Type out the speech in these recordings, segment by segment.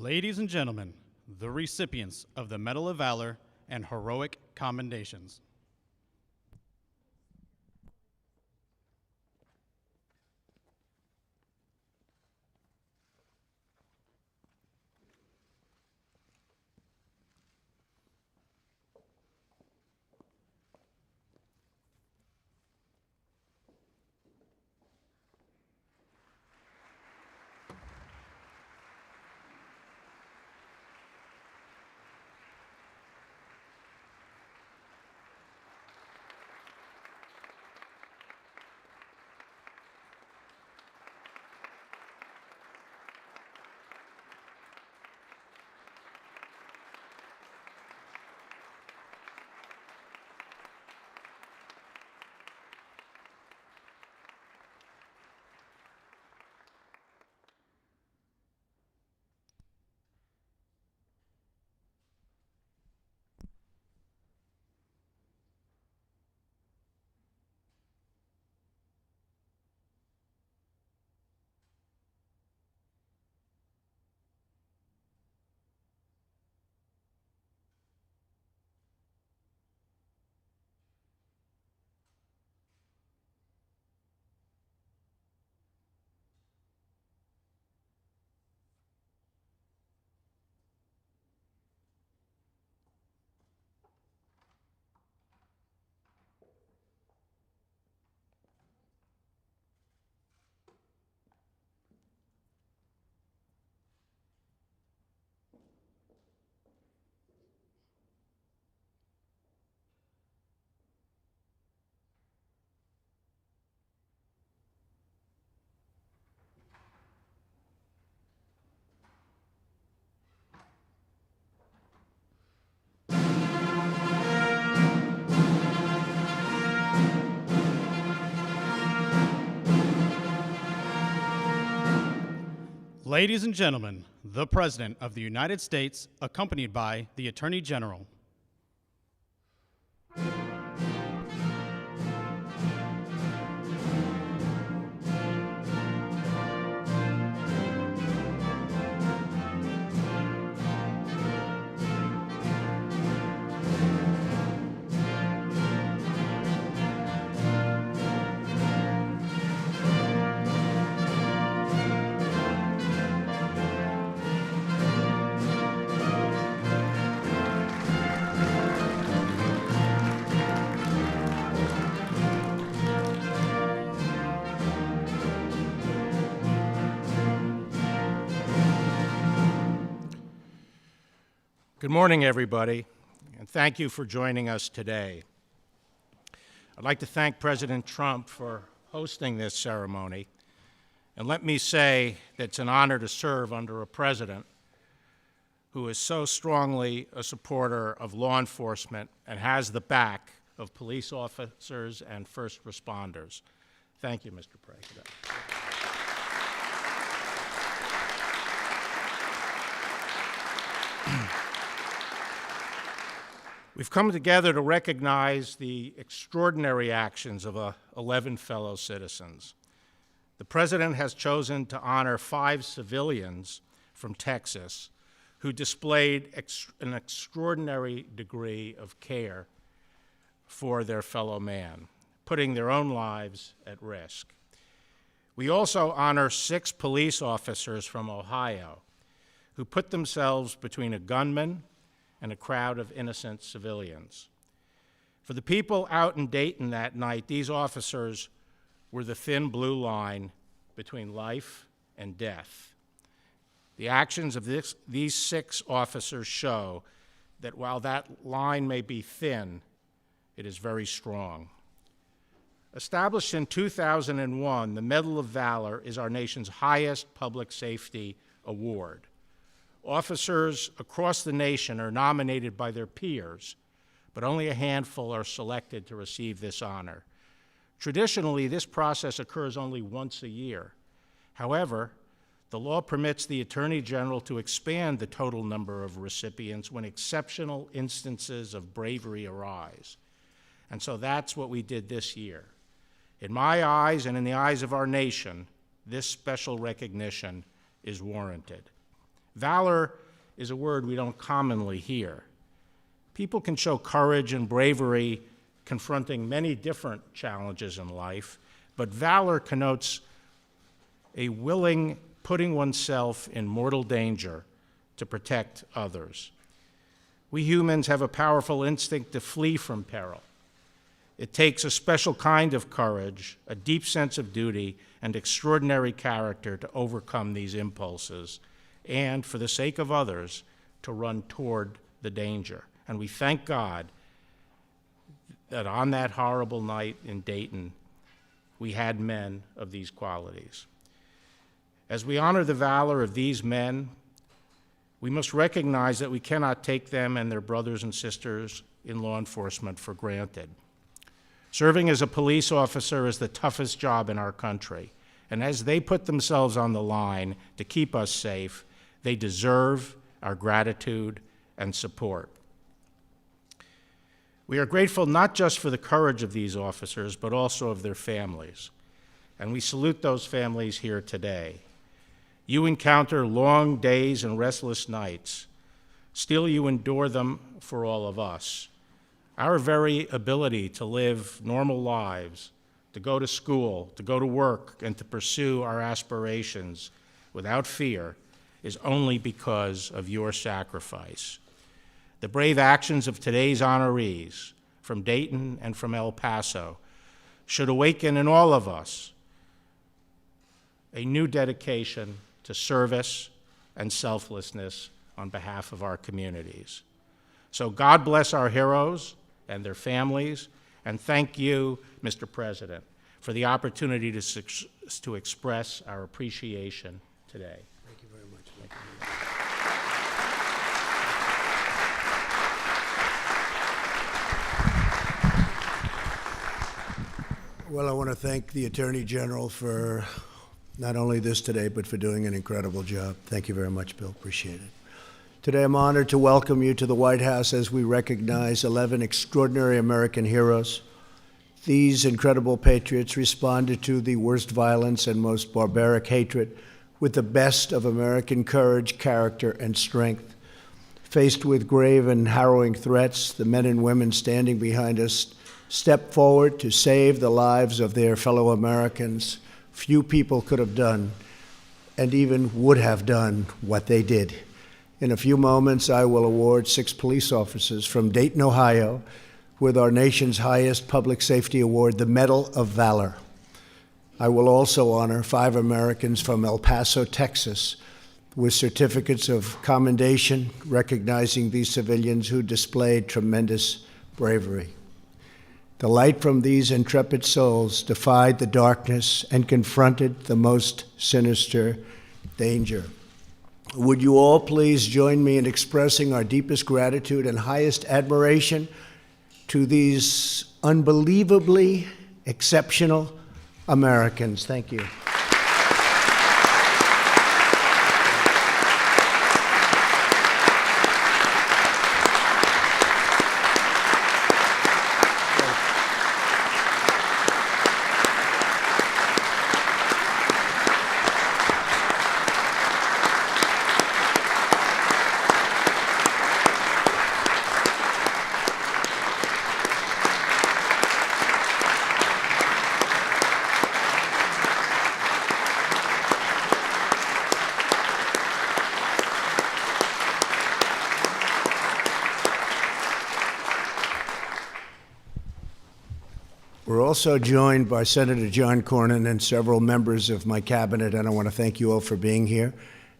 Ladies and gentlemen, the recipients of the Medal of Valor and Heroic Commendations. Ladies and gentlemen, the President of the United States, accompanied by the Attorney General. Good morning, everybody, and thank you for joining us today. I'd like to thank President Trump for hosting this ceremony, and let me say that it's an honor to serve under a president who is so strongly a supporter of law enforcement and has the back of police officers and first responders. Thank you, Mr. President. We've come together to recognize the extraordinary actions of 11 fellow citizens. The President has chosen to honor 5 civilians from Texas who displayed an extraordinary degree of care for their fellow man, putting their own lives at risk. We also honor 6 police officers from Ohio who put themselves between a gunman and a crowd of innocent civilians. For the people out in Dayton that night, these officers were the thin blue line between life and death. The actions of these 6 officers show that while that line may be thin, it is very strong. Established in 2001, the Medal of Valor is our nation's highest public safety award. Officers across the nation are nominated by their peers, but only a handful are selected to receive this honor. Traditionally, this process occurs only once a year. However, the law permits the Attorney General to expand the total number of recipients when exceptional instances of bravery arise. And so that's what we did this year. In my eyes and in the eyes of our nation, this special recognition is warranted. Valor is a word we don't commonly hear. People can show courage and bravery confronting many different challenges in life, but valor connotes a willing putting oneself in mortal danger to protect others. We humans have a powerful instinct to flee from peril. It takes a special kind of courage, a deep sense of duty, and extraordinary character to overcome these impulses, and for the sake of others, to run toward the danger. And we thank God that on that horrible night in Dayton, we had men of these qualities. As we honor the valor of these men, we must recognize that we cannot take them and their brothers and sisters in law enforcement for granted. Serving as a police officer is the toughest job in our country, and as they put themselves on the line to keep us safe, they deserve our gratitude and support. We are grateful not just for the courage of these officers, but also of their families, and we salute those families here today. You encounter long days and restless nights. Still, you endure them for all of us. Our very ability to live normal lives, to go to school, to go to work, and to pursue our aspirations without fear is only because of your sacrifice. The brave actions of today's honorees from Dayton and from El Paso should awaken in all of us a new dedication to service and selflessness on behalf of our communities. So God bless our heroes and their families, and thank you, Mr. President, for the opportunity to express our appreciation today. Thank you very much. Well, I want to thank the Attorney General for not only this today, but for doing an incredible job. Thank you very much, Bill. Appreciate it. Today, I'm honored to welcome you to the White House as we recognize 11 extraordinary American heroes. These incredible patriots responded to the worst violence and most barbaric hatred with the best of American courage, character, and strength. Faced with grave and harrowing threats, the men and women standing behind us stepped forward to save the lives of their fellow Americans. Few people could have done, and even would have done, what they did. In a few moments, I will award 6 police officers from Dayton, Ohio, with our nation's highest public safety award, the Medal of Valor. I will also honor 5 Americans from El Paso, Texas, with certificates of commendation recognizing these civilians who displayed tremendous bravery. The light from these intrepid souls defied the darkness and confronted the most sinister danger. Would you all please join me in expressing our deepest gratitude and highest admiration to these unbelievably exceptional Americans. Thank you. We're also joined by Senator John Cornyn and several members of my cabinet, and I want to thank you all for being here.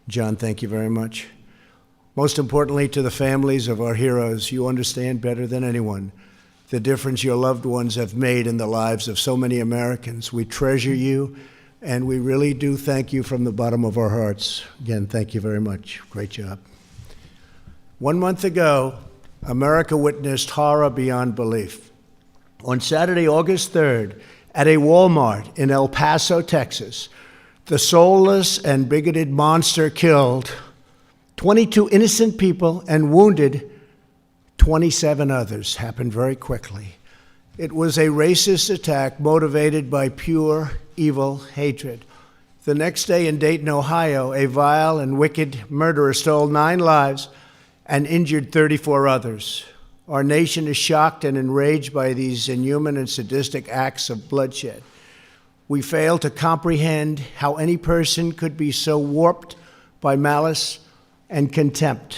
John, thank you very much. Most importantly, to the families of our heroes, you understand better than anyone the difference your loved ones have made in the lives of so many Americans. We treasure you, and we really do thank you from the bottom of our hearts. Again, thank you very much. Great job. 1 month ago, America witnessed horror beyond belief. On Saturday, August 3rd, at a Walmart in El Paso, Texas, the soulless and bigoted monster killed 22 innocent people and wounded 27 others. Happened very quickly. It was a racist attack motivated by pure evil hatred. The next day in Dayton, Ohio, a vile and wicked murderer stole 9 lives and injured 34 others. Our nation is shocked and enraged by these inhuman and sadistic acts of bloodshed. We fail to comprehend how any person could be so warped by malice and contempt.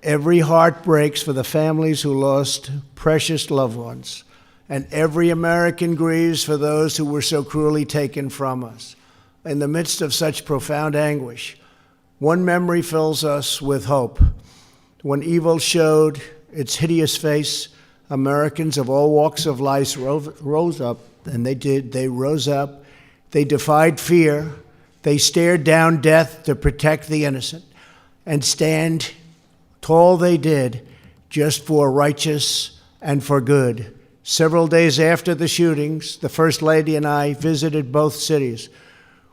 Every heart breaks for the families who lost precious loved ones, and every American grieves for those who were so cruelly taken from us. In the midst of such profound anguish, one memory fills us with hope. When evil showed its hideous face, Americans of all walks of life rose up, and they did. They rose up. They defied fear. They stared down death to protect the innocent, and stand tall they did, just for righteous and for good. Several days after the shootings, the First Lady and I visited both cities.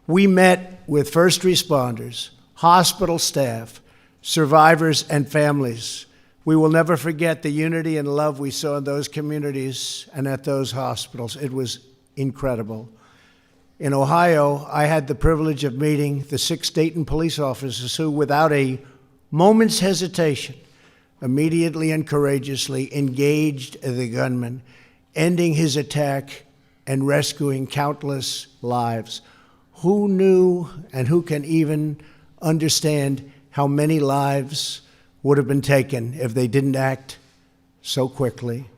We met with first responders, hospital staff, survivors, and families. We will never forget the unity and love we saw in those communities and at those hospitals. It was incredible. In Ohio, I had the privilege of meeting the 6 Dayton police officers who, without a moment's hesitation, immediately and courageously engaged the gunman, ending his attack and rescuing countless lives. Who knew and who can even understand how many lives would have been taken if they didn't act so quickly?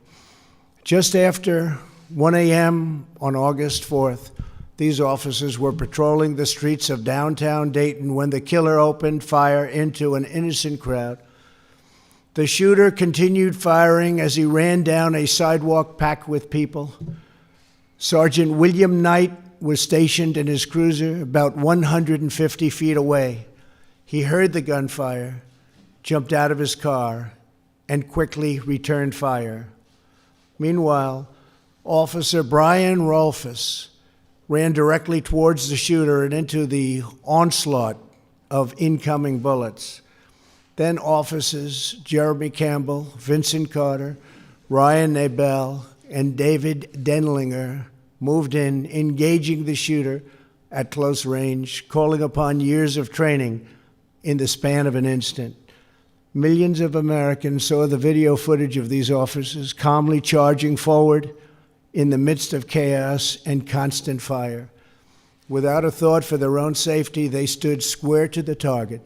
Just after 1 a.m. on August 4th, these officers were patrolling the streets of downtown Dayton when the killer opened fire into an innocent crowd. The shooter continued firing as he ran down a sidewalk packed with people. Sergeant William Knight was stationed in his cruiser about 150 feet away. He heard the gunfire, jumped out of his car, and quickly returned fire. Meanwhile, Officer Brian Rolfus ran directly towards the shooter and into the onslaught of incoming bullets. Then officers Jeremy Campbell, Vincent Carter, Ryan Nabel, and David Denlinger moved in, engaging the shooter at close range, calling upon years of training in the span of an instant. Millions of Americans saw the video footage of these officers calmly charging forward in the midst of chaos and constant fire. Without a thought for their own safety, they stood square to the target,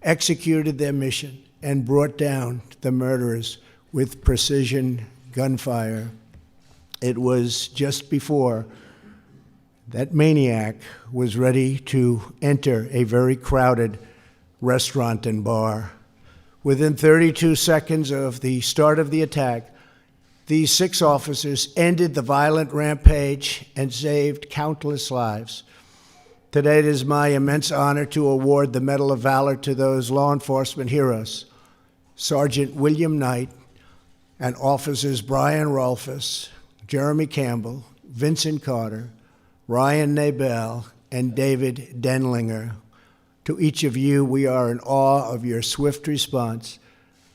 executed their mission, and brought down the murderers with precision gunfire. It was just before that maniac was ready to enter a very crowded restaurant and bar. Within 32 seconds of the start of the attack, these 6 officers ended the violent rampage and saved countless lives. Today, it is my immense honor to award the Medal of Valor to those law enforcement heroes, Sergeant William Knight and Officers Brian Rolfus, Jeremy Campbell, Vincent Carter, Ryan Nabel, and David Denlinger. To each of you, we are in awe of your swift response,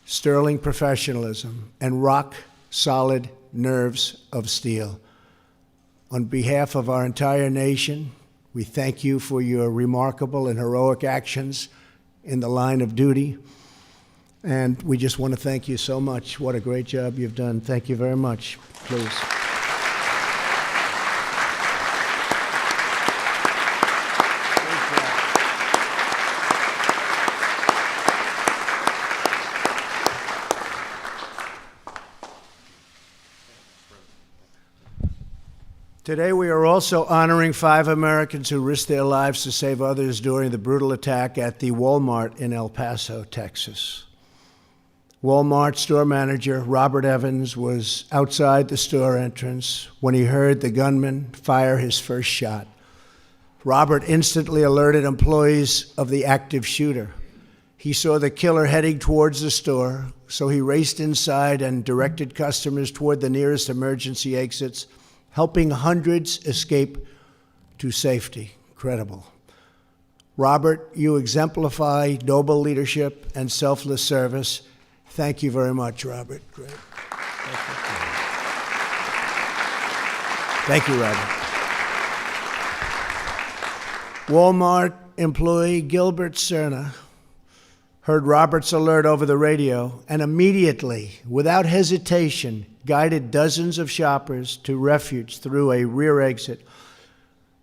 sterling professionalism, and rock-solid nerves of steel. On behalf of our entire nation, we thank you for your remarkable and heroic actions in the line of duty. And we just want to thank you so much. What a great job you've done. Thank you very much. Please. Today, we are also honoring 5 Americans who risked their lives to save others during the brutal attack at the Walmart in El Paso, Texas. Walmart store manager Robert Evans was outside the store entrance when he heard the gunman fire his first shot. Robert instantly alerted employees of the active shooter. He saw the killer heading towards the store, so he raced inside and directed customers toward the nearest emergency exits, helping hundreds escape to safety. Incredible. Robert, you exemplify noble leadership and selfless service. Thank you very much, Robert. Great. Thank you, Robert. Walmart employee Gilbert Cerna heard Robert's alert over the radio and immediately, without hesitation, guided dozens of shoppers to refuge through a rear exit,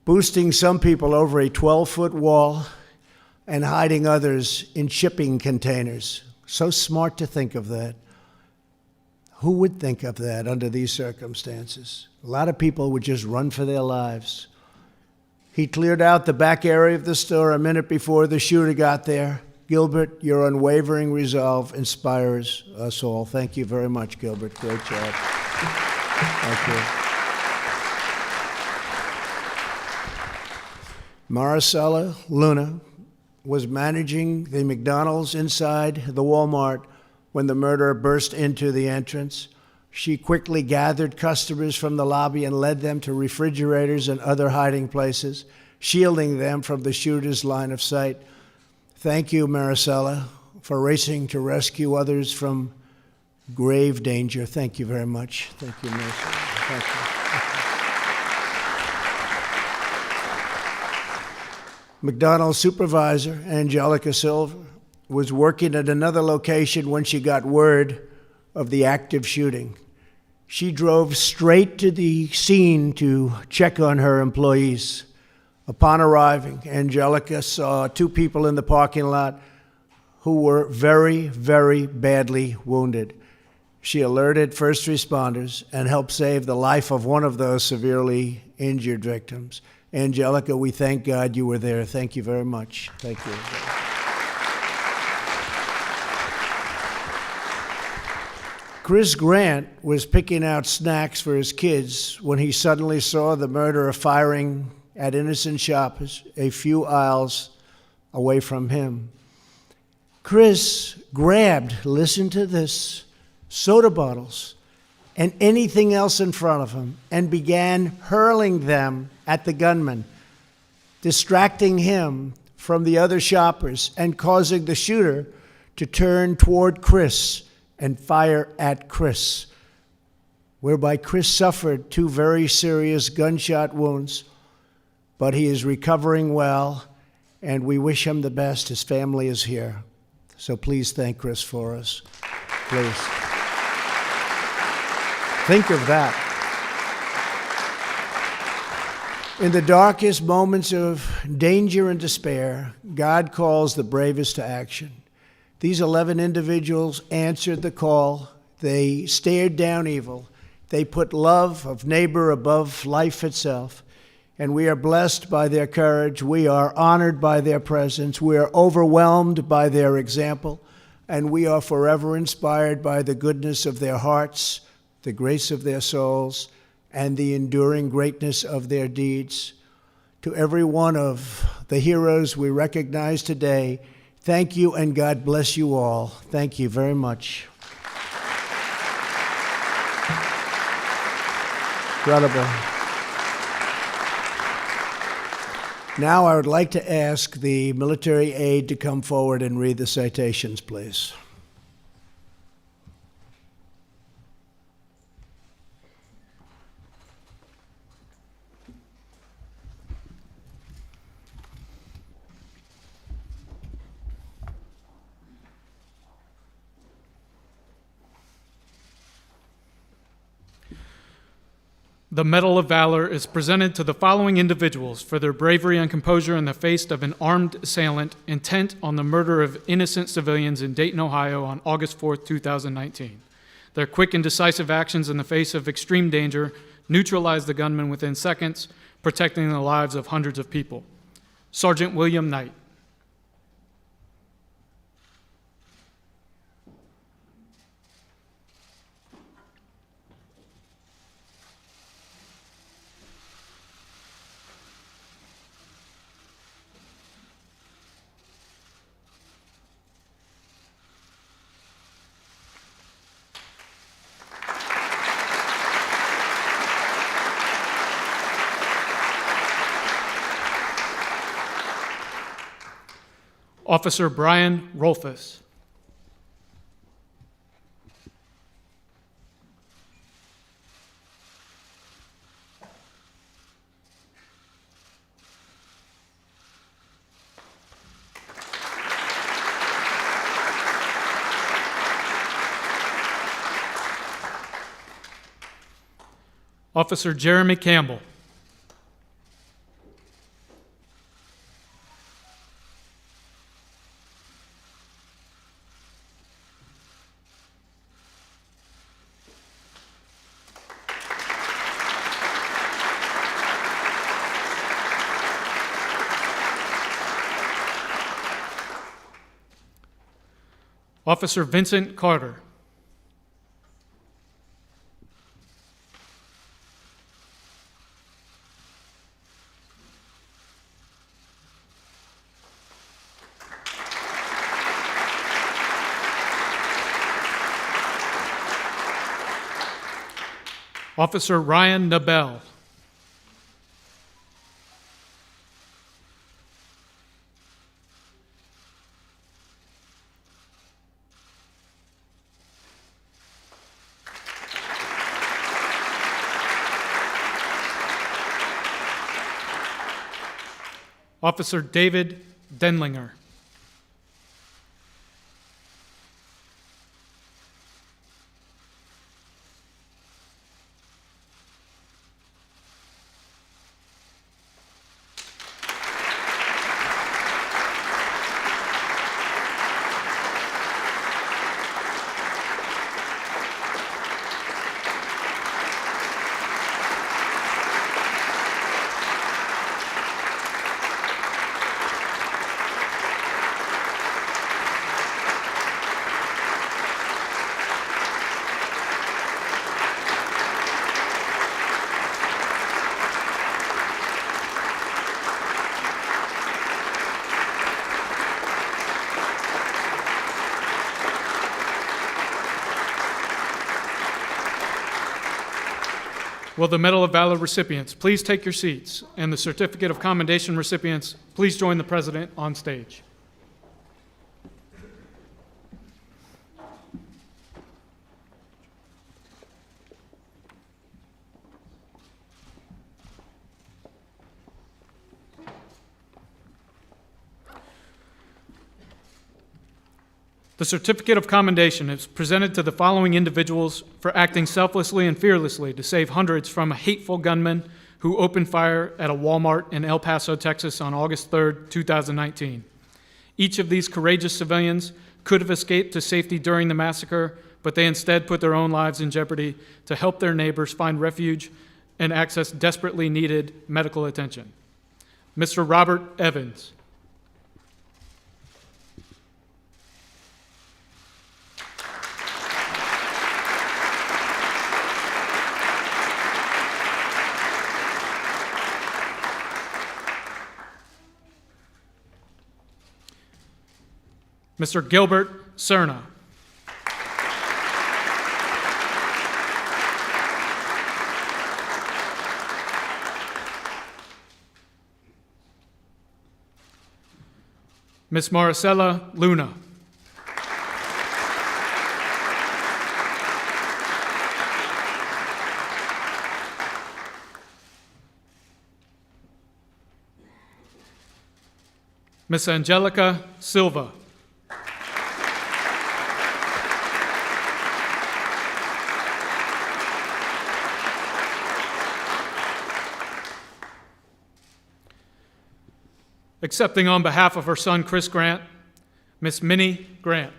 boosting some people over a 12-foot wall and hiding others in shipping containers. So smart to think of that. Who would think of that under these circumstances? A lot of people would just run for their lives. He cleared out the back area of the store a minute before the shooter got there. Gilbert, your unwavering resolve inspires us all. Thank you very much, Gilbert. Great job. Thank you. Maricela Luna was managing the McDonald's inside the Walmart when the murderer burst into the entrance. She quickly gathered customers from the lobby and led them to refrigerators and other hiding places, shielding them from the shooter's line of sight. Thank you, Maricela, for racing to rescue others from grave danger. Thank you very much. Thank you, Maricela. Thank you. McDonald's supervisor, Angelica Silver, was working at another location when she got word of the active shooting. She drove straight to the scene to check on her employees. Upon arriving, Angelica saw two people in the parking lot who were very, very badly wounded. She alerted first responders and helped save the life of one of those severely injured victims. Angelica, we thank God you were there. Thank you very much. Thank you. Chris Grant was picking out snacks for his kids when he suddenly saw the murderer firing at innocent shoppers a few aisles away from him. Chris grabbed, listen to this, soda bottles and anything else in front of him and began hurling them at the gunman, distracting him from the other shoppers and causing the shooter to turn toward Chris and fire at Chris, whereby Chris suffered 2 very serious gunshot wounds, but he is recovering well, and we wish him the best. His family is here. So please thank Chris for us. Please. Think of that. In the darkest moments of danger and despair, God calls the bravest to action. These 11 individuals answered the call. They stared down evil. They put love of neighbor above life itself. And we are blessed by their courage. We are honored by their presence. We are overwhelmed by their example. And we are forever inspired by the goodness of their hearts, the grace of their souls, and the enduring greatness of their deeds. To every one of the heroes we recognize today, thank you and God bless you all. Thank you very much. Incredible. Now I would like to ask the military aide to come forward and read the citations, please. The Medal of Valor is presented to the following individuals for their bravery and composure in the face of an armed assailant intent on the murder of innocent civilians in Dayton, Ohio on August 4th, 2019. Their quick and decisive actions in the face of extreme danger neutralized the gunman within seconds, protecting the lives of hundreds of people. Sergeant William Knight. Officer Brian Rolfus. Officer Jeremy Campbell. Officer Vincent Carter. Officer Ryan Nabel. Officer David Denlinger. Will the Medal of Valor recipients please take your seats, and the Certificate of Commendation recipients please join the President on stage. The Certificate of Commendation is presented to the following individuals for acting selflessly and fearlessly to save hundreds from a hateful gunman who opened fire at a Walmart in El Paso, Texas on August 3rd, 2019. Each of these courageous civilians could have escaped to safety during the massacre, but they instead put their own lives in jeopardy to help their neighbors find refuge and access desperately needed medical attention. Mr. Robert Evans. Mr. Gilbert Cerna. Ms. Maricela Luna. Ms. Angelica Silva. Accepting on behalf of her son, Chris Grant, Miss Minnie Grant.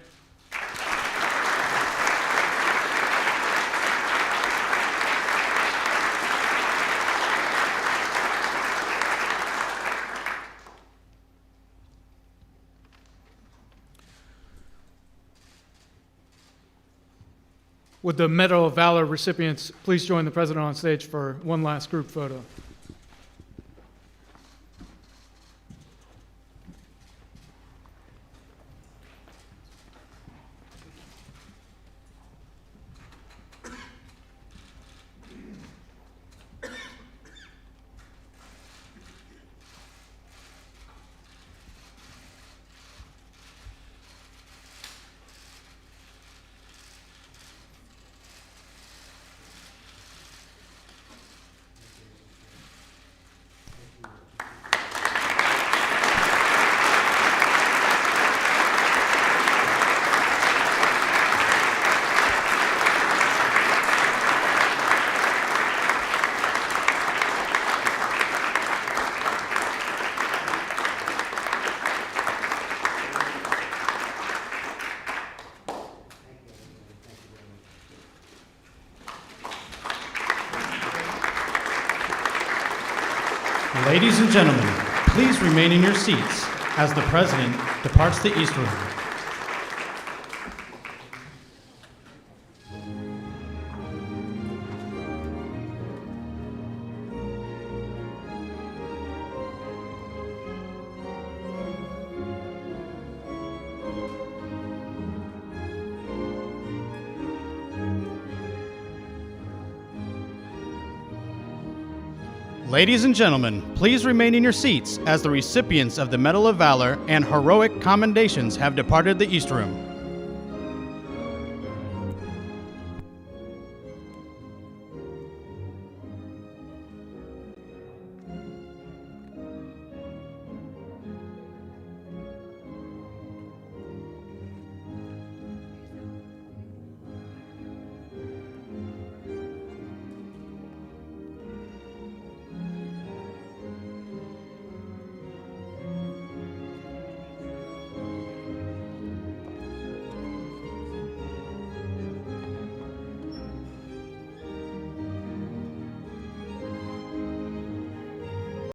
Would the Medal of Valor recipients please join the President on stage for one last group photo? Ladies and gentlemen, please remain in your seats as the President departs the East Room. Ladies and gentlemen, please remain in your seats as the recipients of the Medal of Valor and Heroic Commendations have departed the East Room.